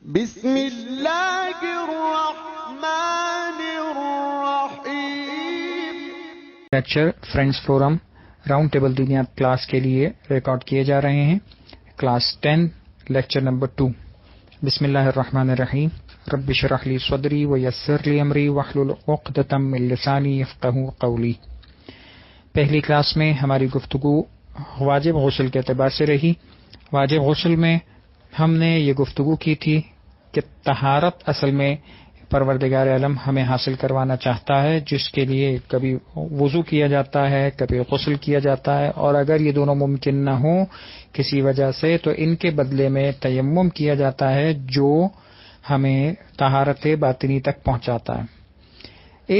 بسم اللہ الرحمن الرحیم۔ Lecture friends forum round table دینیات کلاس کے لیے ریکارڈ کیے جا رہے ہیں۔ Class 10 lecture number 2۔ بسم اللہ الرحمن الرحیم۔ رب اشرح لی صدری ویسر لی امری واحلل عقدۃ من لسانی یفقہوا قولی۔ پہلی کلاس میں ہماری گفتگو واجب غسل کے اعتبار سے رہی۔ واجب غسل میں ہم نے یہ گفتگو کی تھی کہ طہارت اصل میں پروردگار عالم ہمیں حاصل کروانا چاہتا ہے، جس کے لیے کبھی وضو کیا جاتا ہے، کبھی غسل کیا جاتا ہے، اور اگر یہ دونوں ممکن نہ ہوں کسی وجہ سے تو ان کے بدلے میں تیمم کیا جاتا ہے، جو ہمیں طہارت باطنی تک پہنچاتا ہے۔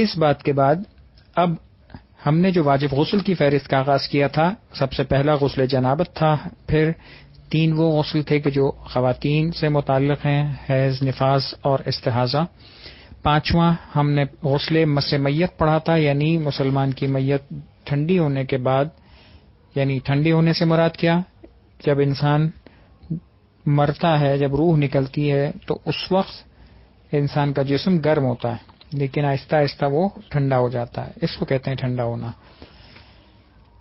اس بات کے بعد اب ہم نے جو واجب غسل کی فہرست کا آغاز کیا تھا، سب سے پہلا غسل جنابت تھا، پھر 3 وہ غسل تھے کہ جو خواتین سے متعلق ہیں، حیض، نفاس اور استحاضہ۔ 5واں ہم نے غسل مس میت پڑھا تھا، یعنی مسلمان کی میت ٹھنڈی ہونے کے بعد، یعنی ٹھنڈی ہونے سے مراد کیا؟ جب انسان مرتا ہے، جب روح نکلتی ہے تو اس وقت انسان کا جسم گرم ہوتا ہے، لیکن آہستہ آہستہ وہ ٹھنڈا ہو جاتا ہے، اس کو کہتے ہیں ٹھنڈا ہونا۔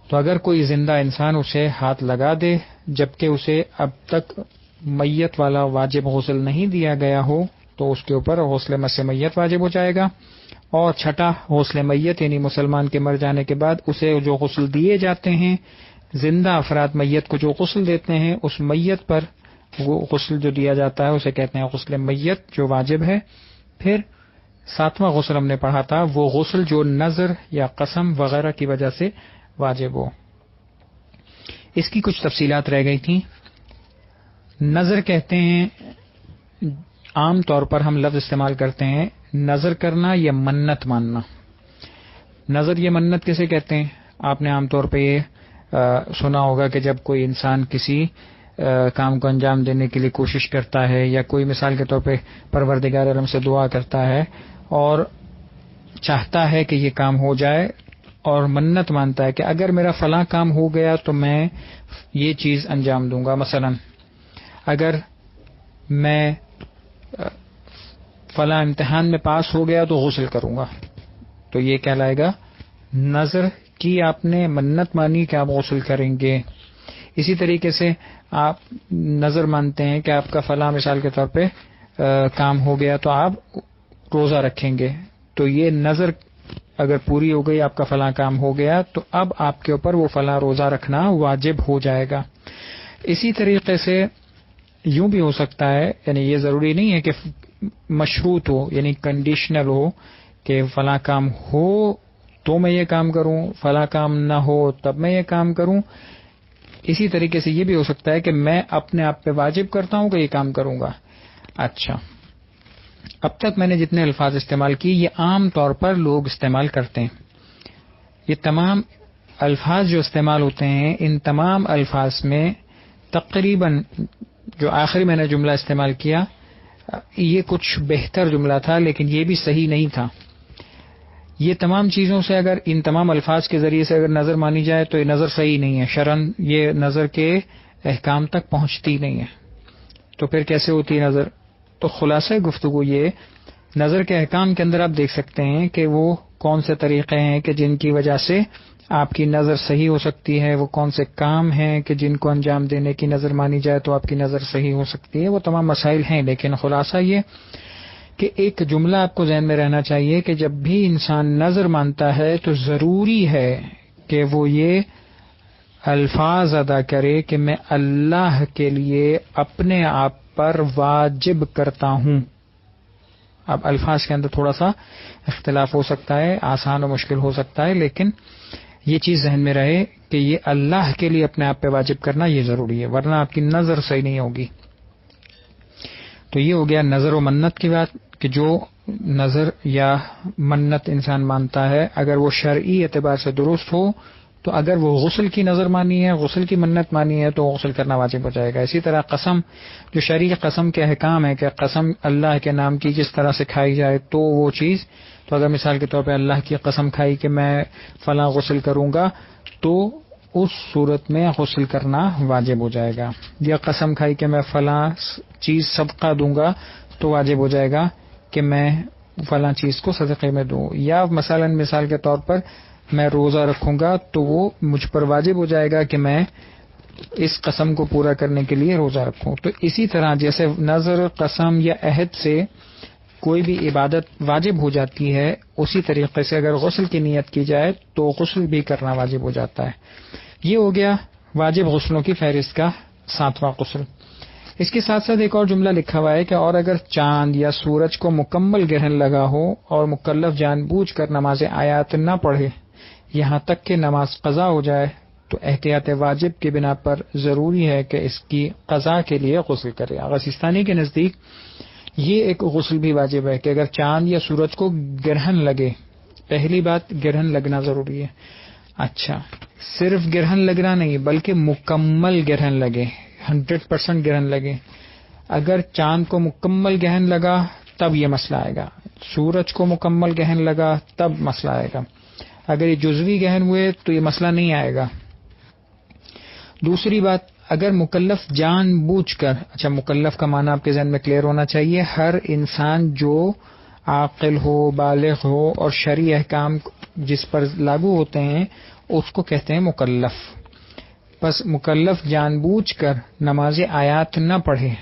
تو اگر کوئی زندہ انسان اسے ہاتھ لگا دے جبکہ اسے اب تک میت والا واجب غسل نہیں دیا گیا ہو تو اس کے اوپر غسل مس میت واجب ہو جائے گا۔ اور چھٹا غسل میت، یعنی مسلمان کے مر جانے کے بعد اسے جو غسل دیے جاتے ہیں، زندہ افراد میت کو جو غسل دیتے ہیں، اس میت پر وہ غسل جو دیا جاتا ہے اسے کہتے ہیں غسل میت، جو واجب ہے۔ پھر 7واں غسل ہم نے پڑھا تھا، وہ غسل جو نظر یا قسم وغیرہ کی وجہ سے واجب ہو۔ اس کی کچھ تفصیلات رہ گئی تھیں۔ نظر کہتے ہیں، عام طور پر ہم لفظ استعمال کرتے ہیں نظر کرنا یا منت ماننا۔ نظر یا منت کسے کہتے ہیں؟ آپ نے عام طور پہ یہ سنا ہوگا کہ جب کوئی انسان کسی کام کو انجام دینے کے لیے کوشش کرتا ہے، یا کوئی مثال کے طور پہ پروردگار عالم سے دعا کرتا ہے اور چاہتا ہے کہ یہ کام ہو جائے، اور منت مانتا ہے کہ اگر میرا فلاں کام ہو گیا تو میں یہ چیز انجام دوں گا، مثلا اگر میں فلاں امتحان میں پاس ہو گیا تو غسل کروں گا، تو یہ کہلائے گا نظر کی آپ نے منت مانی کہ آپ غسل کریں گے۔ اسی طریقے سے آپ نظر مانتے ہیں کہ آپ کا فلاں مثال کے طور پہ کام ہو گیا تو آپ روزہ رکھیں گے، تو یہ نظر اگر پوری ہو گئی، آپ کا فلاں کام ہو گیا، تو اب آپ کے اوپر وہ فلاں روزہ رکھنا واجب ہو جائے گا۔ اسی طریقے سے یوں بھی ہو سکتا ہے، یعنی یہ ضروری نہیں ہے کہ مشروط ہو، یعنی کنڈیشنل ہو کہ فلاں کام ہو تو میں یہ کام کروں، فلاں کام نہ ہو تب میں یہ کام کروں۔ اسی طریقے سے یہ بھی ہو سکتا ہے کہ میں اپنے آپ پہ واجب کرتا ہوں کہ یہ کام کروں گا۔ اچھا، اب تک میں نے جتنے الفاظ استعمال کی یہ عام طور پر لوگ استعمال کرتے ہیں۔ یہ تمام الفاظ جو استعمال ہوتے ہیں، ان تمام الفاظ میں تقریباً جو آخری میں نے جملہ استعمال کیا، یہ کچھ بہتر جملہ تھا لیکن یہ بھی صحیح نہیں تھا۔ یہ تمام چیزوں سے اگر ان تمام الفاظ کے ذریعے سے اگر نظر مانی جائے تو یہ نظر صحیح نہیں ہے، شرعاً یہ نظر کے احکام تک پہنچتی نہیں ہے، تو پھر کیسے ہوتی ہے نظر؟ تو خلاصہ گفتگو یہ، نظر کے احکام کے اندر آپ دیکھ سکتے ہیں کہ وہ کون سے طریقے ہیں کہ جن کی وجہ سے آپ کی نظر صحیح ہو سکتی ہے، وہ کون سے کام ہیں کہ جن کو انجام دینے کی نظر مانی جائے تو آپ کی نظر صحیح ہو سکتی ہے۔ وہ تمام مسائل ہیں، لیکن خلاصہ یہ کہ ایک جملہ آپ کو ذہن میں رہنا چاہیے کہ جب بھی انسان نظر مانتا ہے تو ضروری ہے کہ وہ یہ الفاظ ادا کرے کہ میں اللہ کے لیے اپنے آپ پر واجب کرتا ہوں۔ اب الفاظ کے اندر تھوڑا سا اختلاف ہو سکتا ہے، آسان و مشکل ہو سکتا ہے، لیکن یہ چیز ذہن میں رہے کہ یہ اللہ کے لیے اپنے آپ پہ واجب کرنا یہ ضروری ہے، ورنہ آپ کی نظر صحیح نہیں ہوگی۔ تو یہ ہو گیا نظر و منت کی بات کہ جو نظر یا منت انسان مانتا ہے اگر وہ شرعی اعتبار سے درست ہو، تو اگر وہ غسل کی نظر مانی ہے، غسل کی منت مانی ہے، تو غسل کرنا واجب ہو جائے گا۔ اسی طرح قسم، جو شرعی قسم کے احکام ہے کہ قسم اللہ کے نام کی جس طرح سے کھائی جائے تو وہ چیز، تو اگر مثال کے طور پہ اللہ کی قسم کھائی کہ میں فلاں غسل کروں گا، تو اس صورت میں غسل کرنا واجب ہو جائے گا. یا قسم کھائی کہ میں فلاں چیز صدقہ دوں گا تو واجب ہو جائے گا کہ میں فلاں چیز کو صدقے میں دوں. یا مثال کے طور پر میں روزہ رکھوں گا تو وہ مجھ پر واجب ہو جائے گا کہ میں اس قسم کو پورا کرنے کے لیے روزہ رکھوں. تو اسی طرح جیسے نظر، قسم یا عہد سے کوئی بھی عبادت واجب ہو جاتی ہے، اسی طریقے سے اگر غسل کی نیت کی جائے تو غسل بھی کرنا واجب ہو جاتا ہے. یہ ہو گیا واجب غسلوں کی فہرست کا 7واں غسل. اس کے ساتھ ساتھ ایک اور جملہ لکھا ہوا ہے کہ اور اگر چاند یا سورج کو مکمل گرہن لگا ہو اور مکلف جان بوجھ کر نماز آیات نہ پڑھے یہاں تک کہ نماز قضا ہو جائے تو احتیاط واجب کی بنا پر ضروری ہے کہ اس کی قضا کے لیے غسل کرے. آغا سیستانی کے نزدیک یہ ایک غسل بھی واجب ہے کہ اگر چاند یا سورج کو گرہن لگے، پہلی بات گرہن لگنا ضروری ہے. اچھا، صرف گرہن لگنا نہیں بلکہ مکمل گرہن لگے، 100% گرہن لگے. اگر چاند کو مکمل گرہن لگا تب یہ مسئلہ آئے گا، سورج کو مکمل گرہن لگا تب مسئلہ آئے گا. اگر یہ جزوی گرہن ہوئے تو یہ مسئلہ نہیں آئے گا. دوسری بات، اگر مکلف جان بوجھ کر، اچھا مکلف کا معنی آپ کے ذہن میں کلیئر ہونا چاہیے، ہر انسان جو عاقل ہو، بالغ ہو اور شرعی احکام جس پر لاگو ہوتے ہیں اس کو کہتے ہیں مکلف. بس مکلف جان بوجھ کر نماز آیات نہ پڑھے،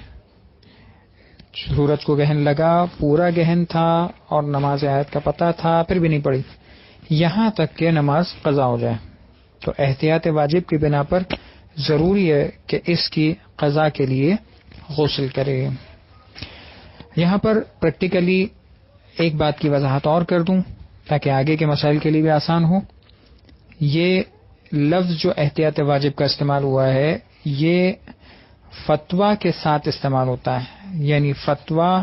سورج کو گہن لگا، پورا گہن تھا اور نماز آیات کا پتہ تھا پھر بھی نہیں پڑھی، یہاں تک کہ نماز قضا ہو جائے تو احتیاط واجب کی بنا پر ضروری ہے کہ اس کی قضا کے لیے غسل کرے. یہاں پر پریکٹیکلی ایک بات کی وضاحت اور کر دوں تاکہ آگے کے مسائل کے لیے بھی آسان ہو. یہ لفظ جو احتیاط واجب کا استعمال ہوا ہے یہ فتویٰ کے ساتھ استعمال ہوتا ہے. یعنی فتویٰ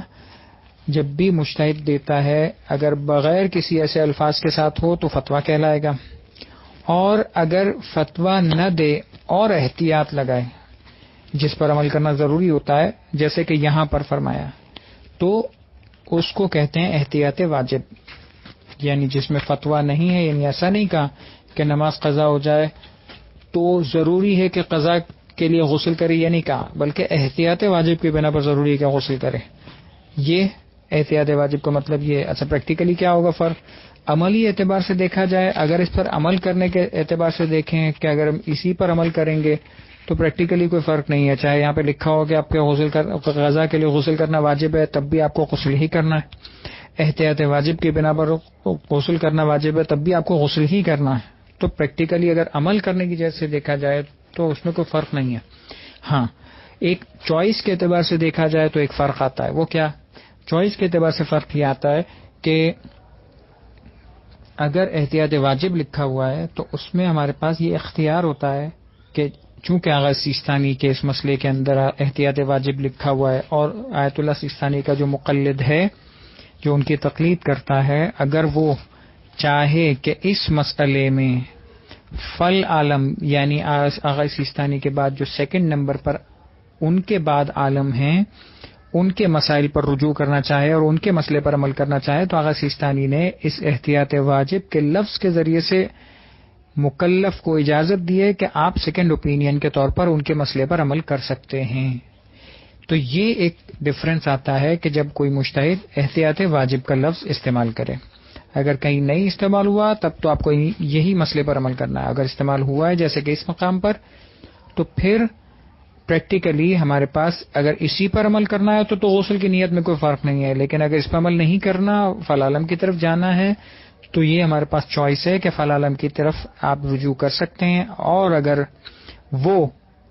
جب بھی مجتہد دیتا ہے اگر بغیر کسی ایسے الفاظ کے ساتھ ہو تو فتویٰ کہلائے گا، اور اگر فتویٰ نہ دے اور احتیاط لگائے جس پر عمل کرنا ضروری ہوتا ہے جیسے کہ یہاں پر فرمایا تو اس کو کہتے ہیں احتیاط واجب. یعنی جس میں فتویٰ نہیں ہے، یعنی ایسا نہیں کہا کہ نماز قضا ہو جائے تو ضروری ہے کہ قضا کے لیے غسل کرے، یہ نہیں کہا، بلکہ احتیاط واجب کی بنا پر ضروری ہے کہ غسل کرے. یہ احتیاط واجب کا مطلب یہ. اچھا پریکٹیکلی کیا ہوگا فرق؟ عملی اعتبار سے دیکھا جائے، اگر اس پر عمل کرنے کے اعتبار سے دیکھیں کہ اگر ہم اسی پر عمل کریں گے تو پریکٹیکلی کوئی فرق نہیں ہے. چاہے یہاں پہ لکھا ہو کہ آپ کے قضا کے لیے غسل کرنا واجب ہے تب بھی آپ کو غسل ہی کرنا ہے، احتیاط واجب کی بنا پر غسل کرنا واجب ہے تب بھی آپ کو غسل ہی کرنا ہے. تو پریکٹیکلی اگر عمل کرنے کی جیسے دیکھا جائے تو اس میں کوئی فرق نہیں ہے. ہاں، ایک چوائس کے اعتبار سے دیکھا جائے تو ایک فرق آتا ہے. وہ کیا؟ چوائس کے اعتبار سے فرق یہ آتا ہے کہ اگر احتیاط واجب لکھا ہوا ہے تو اس میں ہمارے پاس یہ اختیار ہوتا ہے کہ چونکہ آغا سیستانی کے اس مسئلے کے اندر احتیاط واجب لکھا ہوا ہے اور آیت اللہ سیستانی کا جو مقلد ہے جو ان کی تقلید کرتا ہے، اگر وہ چاہے کہ اس مسئلے میں فل عالم یعنی آغا سیستانی کے بعد جو سیکنڈ نمبر پر ان کے بعد عالم ہیں ان کے مسائل پر رجوع کرنا چاہے اور ان کے مسئلے پر عمل کرنا چاہے تو آغا سیستانی نے اس احتیاط واجب کے لفظ کے ذریعے سے مکلف کو اجازت دی ہے کہ آپ سیکنڈ اوپینین کے طور پر ان کے مسئلے پر عمل کر سکتے ہیں. تو یہ ایک ڈفرنس آتا ہے کہ جب کوئی مجتہد احتیاط واجب کا لفظ استعمال کرے. اگر کہیں نہیں استعمال ہوا تب تو آپ کو یہی مسئلے پر عمل کرنا ہے. اگر استعمال ہوا ہے جیسے کہ اس مقام پر تو پھر پریکٹیکلی ہمارے پاس اگر اسی پر عمل کرنا ہے تو غسل کی نیت میں کوئی فرق نہیں ہے، لیکن اگر اس پر عمل نہیں کرنا، فل عالم کی طرف جانا ہے تو یہ ہمارے پاس چوائس ہے کہ فل عالم کی طرف آپ رجوع کر سکتے ہیں. اور اگر وہ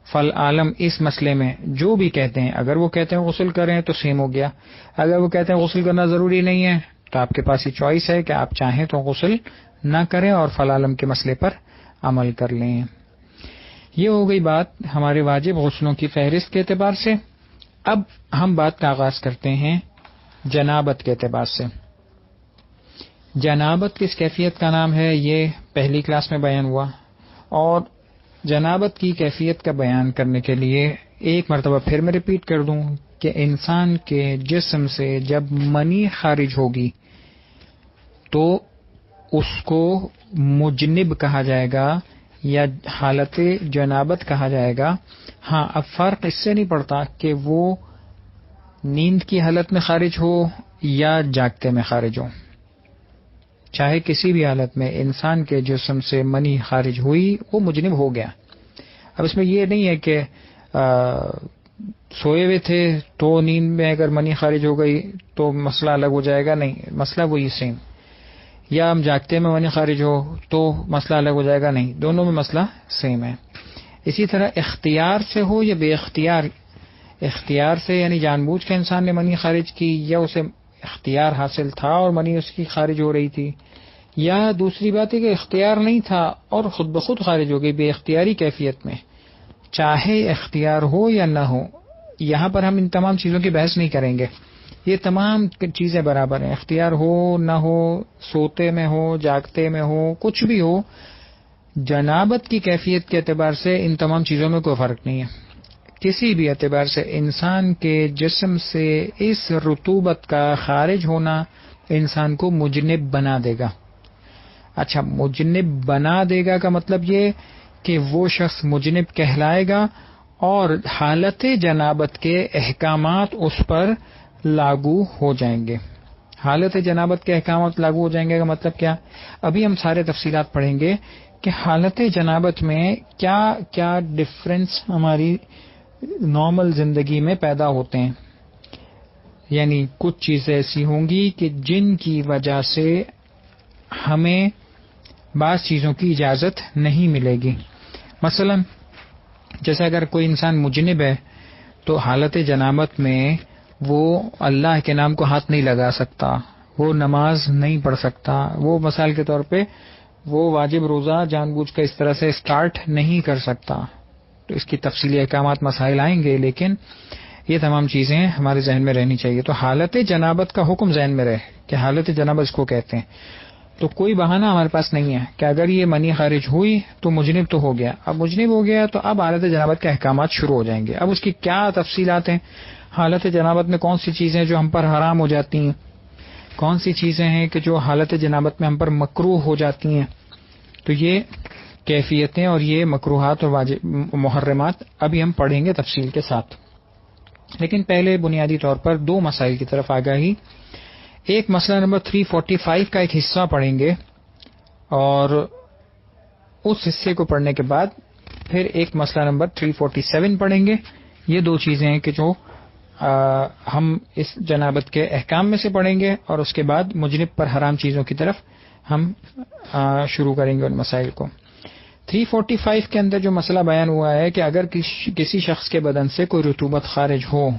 فل عالم اس مسئلے میں جو بھی کہتے ہیں، اگر وہ کہتے ہیں غسل کریں تو سیم ہو گیا، اگر وہ کہتے ہیں غسل کرنا ضروری نہیں ہے تو آپ کے پاس یہ چوائس ہے کہ آپ چاہیں تو غسل نہ کریں اور فل عالم کے مسئلے پر عمل کر لیں. یہ ہو گئی بات ہمارے واجب غسلوں کی فہرست کے اعتبار سے. اب ہم بات کا آغاز کرتے ہیں جنابت کے اعتبار سے. جنابت کس کیفیت کا نام ہے یہ پہلی کلاس میں بیان ہوا، اور جنابت کی کیفیت کا بیان کرنے کے لیے ایک مرتبہ پھر میں ریپیٹ کر دوں کہ انسان کے جسم سے جب منی خارج ہوگی تو اس کو مجنب کہا جائے گا، یا حالت جنابت کہا جائے گا. ہاں اب فرق اس سے نہیں پڑتا کہ وہ نیند کی حالت میں خارج ہو یا جاگتے میں خارج ہو. چاہے کسی بھی حالت میں انسان کے جسم سے منی خارج ہوئی وہ مجنب ہو گیا. اب اس میں یہ نہیں ہے کہ سوئے ہوئے تھے تو نیند میں اگر منی خارج ہو گئی تو مسئلہ الگ ہو جائے گا. نہیں، مسئلہ وہی سیم. یا ہم جاگتے میں منی خارج ہو تو مسئلہ الگ ہو جائے گا. نہیں، دونوں میں مسئلہ سیم ہے. اسی طرح اختیار سے ہو یا بے اختیار، اختیار سے یعنی جان بوجھ کے انسان نے منی خارج کی، یا اسے اختیار حاصل تھا اور منی اس کی خارج ہو رہی تھی، یا دوسری بات ہے کہ اختیار نہیں تھا اور خود بخود خارج ہو گئی بے اختیاری کیفیت میں. چاہے اختیار ہو یا نہ ہو، یہاں پر ہم ان تمام چیزوں کی بحث نہیں کریں گے. یہ تمام چیزیں برابر ہیں، اختیار ہو نہ ہو، سوتے میں ہو، جاگتے میں ہو، کچھ بھی ہو. جنابت کی کیفیت کے اعتبار سے ان تمام چیزوں میں کوئی فرق نہیں ہے. کسی بھی اعتبار سے انسان کے جسم سے اس رطوبت کا خارج ہونا انسان کو مجنب بنا دے گا. اچھا، مجنب بنا دے گا کا مطلب یہ کہ وہ شخص مجنب کہلائے گا اور حالت جنابت کے احکامات اس پر لاگو ہو جائیں گے. حالت جنابت کے احکامات لاگو ہو جائیں گے کا مطلب کیا؟ ابھی ہم سارے تفصیلات پڑھیں گے کہ حالت جنابت میں کیا کیا ڈفرنس ہماری نارمل زندگی میں پیدا ہوتے ہیں. یعنی کچھ چیزیں ایسی ہوں گی کہ جن کی وجہ سے ہمیں بعض چیزوں کی اجازت نہیں ملے گی. مثلا جیسے اگر کوئی انسان مجنب ہے تو حالت جنابت میں وہ اللہ کے نام کو ہاتھ نہیں لگا سکتا، وہ نماز نہیں پڑھ سکتا، وہ مثال کے طور پہ وہ واجب روزہ جان بوجھ کر اس طرح سے سٹارٹ نہیں کر سکتا. تو اس کی تفصیلی احکامات مسائل آئیں گے، لیکن یہ تمام چیزیں ہمارے ذہن میں رہنی چاہیے. تو حالت جنابت کا حکم ذہن میں رہے کہ حالت جنابت اس کو کہتے ہیں. تو کوئی بہانہ ہمارے پاس نہیں ہے کہ اگر یہ منی خارج ہوئی تو مجنب تو ہو گیا. اب مجنب ہو گیا تو اب حالت جنابت کے احکامات شروع ہو جائیں گے. اب اس کی کیا تفصیلات ہیں؟ حالت جنابت میں کون سی چیزیں جو ہم پر حرام ہو جاتی ہیں، کون سی چیزیں ہیں کہ جو حالت جنابت میں ہم پر مکروہ ہو جاتی ہیں. تو یہ کیفیتیں اور یہ مکروہات اور واجب محرمات ابھی ہم پڑھیں گے تفصیل کے ساتھ. لیکن پہلے بنیادی طور پر دو مسائل کی طرف آگاہی. ایک مسئلہ نمبر 345 کا ایک حصہ پڑھیں گے اور اس حصے کو پڑھنے کے بعد پھر ایک مسئلہ نمبر 347 پڑھیں گے. یہ دو چیزیں ہیں کہ جو ہم اس جنابت کے احکام میں سے پڑھیں گے اور اس کے بعد مجنب پر حرام چیزوں کی طرف ہم شروع کریں گے ان مسائل کو. 345 کے اندر جو مسئلہ بیان ہوا ہے کہ اگر کسی شخص کے بدن سے کوئی رطوبت خارج ہو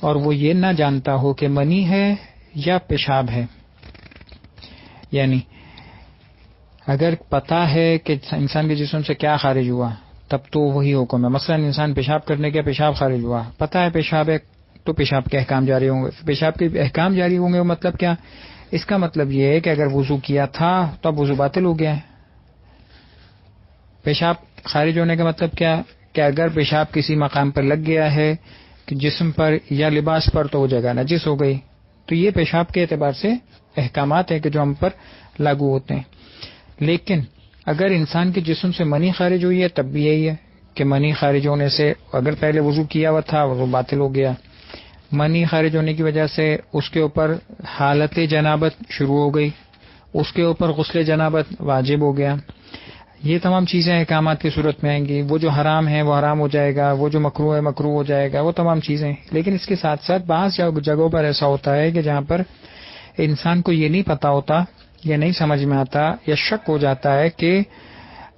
اور وہ یہ نہ جانتا ہو کہ منی ہے یا پیشاب ہے، یعنی اگر پتا ہے کہ انسان کے جسم سے کیا خارج ہوا تب تو وہی حکم ہے. مثلا انسان پیشاب کرنے کے پیشاب خارج ہوا، پتا ہے پیشاب ہے تو پیشاب کے احکام جاری ہوں گے. پیشاب کے احکام جاری ہوں گے مطلب کیا؟ اس کا مطلب یہ ہے کہ اگر وضو کیا تھا تو اب وضو باطل ہو گیا ہے. پیشاب خارج ہونے کا مطلب کیا؟ کہ اگر پیشاب کسی مقام پر لگ گیا ہے کہ جسم پر یا لباس پر تو وہ جگہ نجس ہو گئی. تو یہ پیشاب کے اعتبار سے احکامات ہیں کہ جو ہم پر لاگو ہوتے ہیں. لیکن اگر انسان کے جسم سے منی خارج ہوئی ہے تب بھی یہی ہے کہ منی خارج ہونے سے اگر پہلے وضو کیا ہوا تھا وضو باطل ہو گیا. منی خارج ہونے کی وجہ سے اس کے اوپر حالت جنابت شروع ہو گئی، اس کے اوپر غسل جنابت واجب ہو گیا. یہ تمام چیزیں احکامات کی صورت میں آئیں گی. وہ جو حرام ہے وہ حرام ہو جائے گا، وہ جو مکروہ ہے مکروہ ہو جائے گا، وہ تمام چیزیں. لیکن اس کے ساتھ ساتھ بعض جگہوں پر ایسا ہوتا ہے کہ جہاں پر انسان کو یہ نہیں پتا ہوتا یا نہیں سمجھ میں آتا یا شک ہو جاتا ہے کہ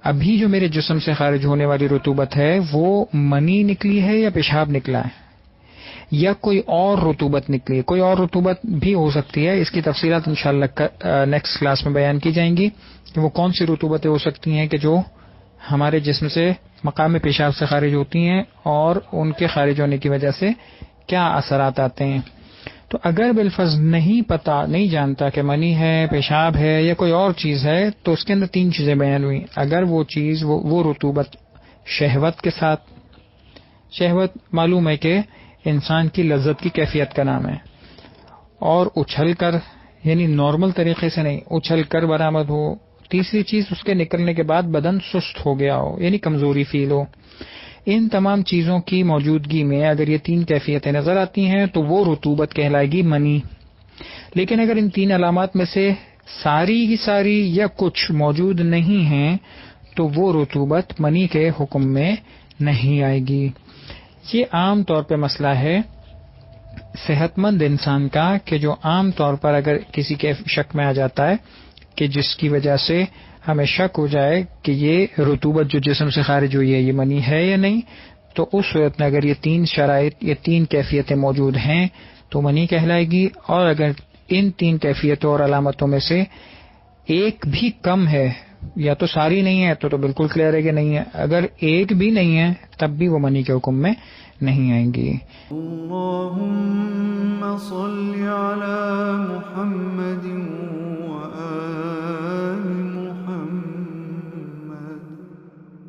ابھی جو میرے جسم سے خارج ہونے والی رطوبت ہے وہ منی نکلی ہے یا پیشاب نکلا ہے یا کوئی اور رطوبت نکلی ہے. کوئی اور رطوبت بھی ہو سکتی ہے. اس کی تفصیلات انشاءاللہ نیکسٹ کلاس میں بیان کی جائیں گی کہ وہ کون سی رطوبتیں ہو سکتی ہیں کہ جو ہمارے جسم سے مقام پیشاب سے خارج ہوتی ہیں اور ان کے خارج ہونے کی وجہ سے کیا اثرات آتے ہیں. تو اگر بالفرض نہیں پتا، نہیں جانتا کہ منی ہے، پیشاب ہے یا کوئی اور چیز ہے تو اس کے اندر تین چیزیں بیان ہوئی. اگر وہ چیز وہ رطوبت شہوت کے ساتھ، شہوت معلوم ہے کہ انسان کی لذت کی کیفیت کا نام ہے، اور اچھل کر یعنی نارمل طریقے سے نہیں، اچھل کر برآمد ہو، تیسری چیز اس کے نکلنے کے بعد بدن سست ہو گیا ہو، یعنی کمزوری فیل ہو۔ ان تمام چیزوں کی موجودگی میں اگر یہ تین کیفیتیں نظر آتی ہیں تو وہ رطوبت کہلائے گی منی۔ لیکن اگر ان تین علامات میں سے ساری ہی ساری یا کچھ موجود نہیں ہیں تو وہ رطوبت منی کے حکم میں نہیں آئے گی۔ یہ عام طور پہ مسئلہ ہے صحت مند انسان کا کہ جو عام طور پر اگر کسی کے شک میں آ جاتا ہے کہ جس کی وجہ سے ہمیں شک ہو جائے کہ یہ رطوبت جو جسم سے خارج ہوئی ہے یہ منی ہے یا نہیں، تو اس صورت میں اگر یہ تین شرائط، یہ تین کیفیتیں موجود ہیں تو منی کہلائے گی، اور اگر ان تین کیفیتوں اور علامتوں میں سے ایک بھی کم ہے یا تو ساری نہیں ہے تو بالکل کلیئر ہے کہ نہیں ہے، اگر ایک بھی نہیں ہے تب بھی وہ منی کے حکم میں نہیں آئیں گی۔ اللهم صل على محمد